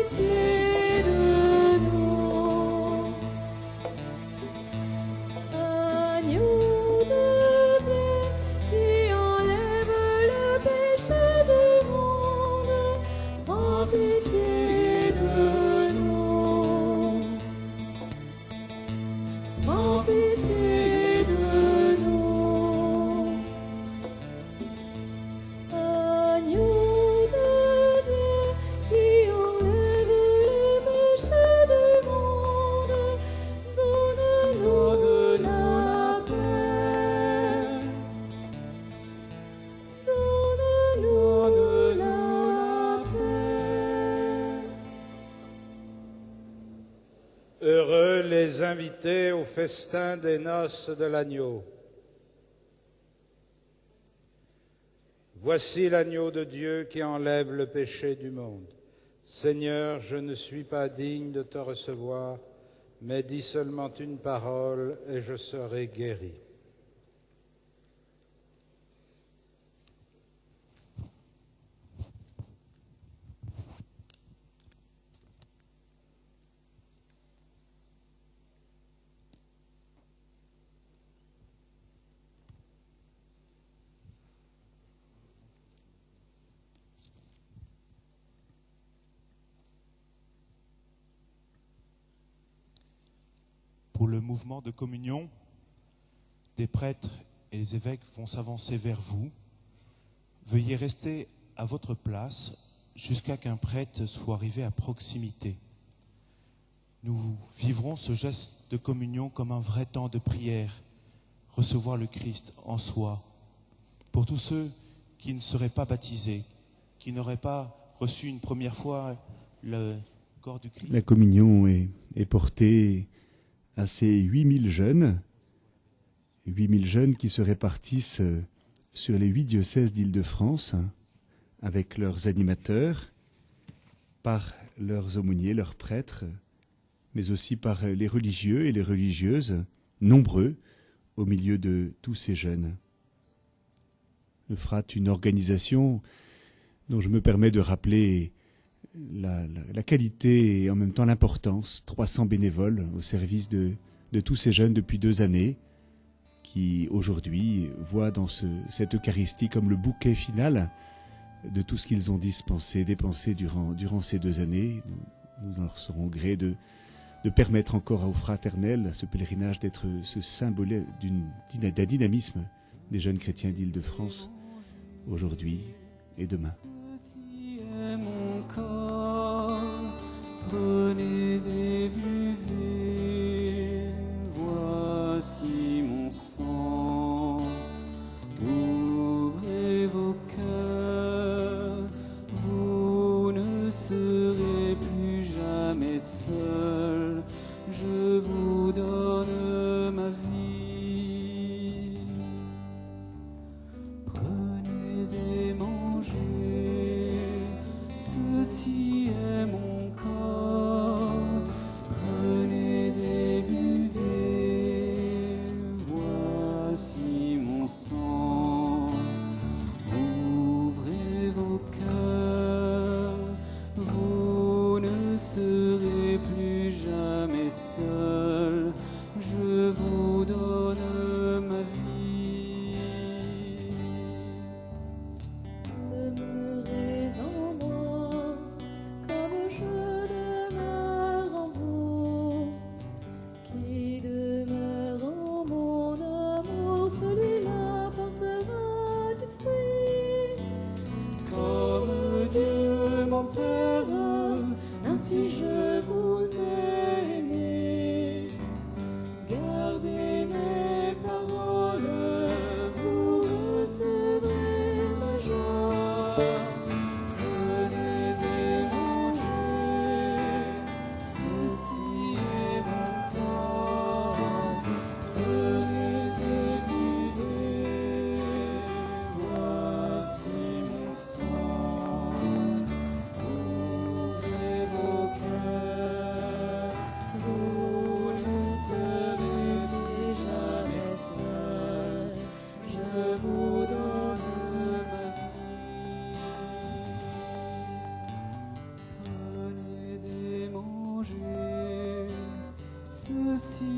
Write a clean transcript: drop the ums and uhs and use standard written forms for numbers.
pitié de nous. Agneau de Dieu qui enlève le péché du monde, prends pitié de nous. Prends pitié de nous. Agneau de Dieu qui enlève le péché du monde, donne-nous la paix. Donne-nous la paix. Heureux les invités au festin des noces de l'agneau. Voici l'agneau de Dieu qui enlève le péché du monde. Seigneur, je ne suis pas digne de te recevoir, mais dis seulement une parole et je serai guéri. Pour le mouvement de communion, des prêtres et les évêques vont s'avancer vers vous. Veuillez rester à votre place jusqu'à qu'un prêtre soit arrivé à proximité. Nous vivrons ce geste de communion comme un vrai temps de prière, recevoir le Christ en soi. Pour tous ceux qui ne seraient pas baptisés, qui n'auraient pas reçu une première fois le corps du Christ. La communion est portée à ces 8000 jeunes qui se répartissent sur les 8 diocèses d'Île-de-France, avec leurs animateurs, par leurs aumôniers, leurs prêtres, mais aussi par les religieux et les religieuses, nombreux au milieu de tous ces jeunes. Le FRAT, une organisation dont je me permets de rappeler la qualité et en même temps l'importance. 300 bénévoles au service de tous ces jeunes depuis 2 années qui aujourd'hui voient dans cette Eucharistie comme le bouquet final de tout ce qu'ils ont dépensé durant ces 2 années. Nous leur serons grés de permettre encore aux fraternels, à ce pèlerinage, d'être ce symbole d'un dynamisme des jeunes chrétiens d'Île-de-France aujourd'hui et demain. Ceci est mon corps, prenez et buvez. Voici mon sang, ouvrez vos cœurs. Vous ne serez plus jamais seuls, je vous donne ma vie. Prenez et mangez, ceci est mon corps. Prenez et buvez, voici mon sang. Ouvrez vos cœurs, vous ne serez plus jamais seuls, je vous donne ma vie. Demeurez en moi, comme je demeure en vous. Qui demeure en mon amour, celui-là portera du fruit. Comme Dieu mon Père, ainsi je vous ai aimé. Gardez mes paroles, vous recevrez ma joie. Prenez et mangez, ceci est mon corps. Prenez et buvez, voici mon sang. Ouvrez vos cœurs, le ciel.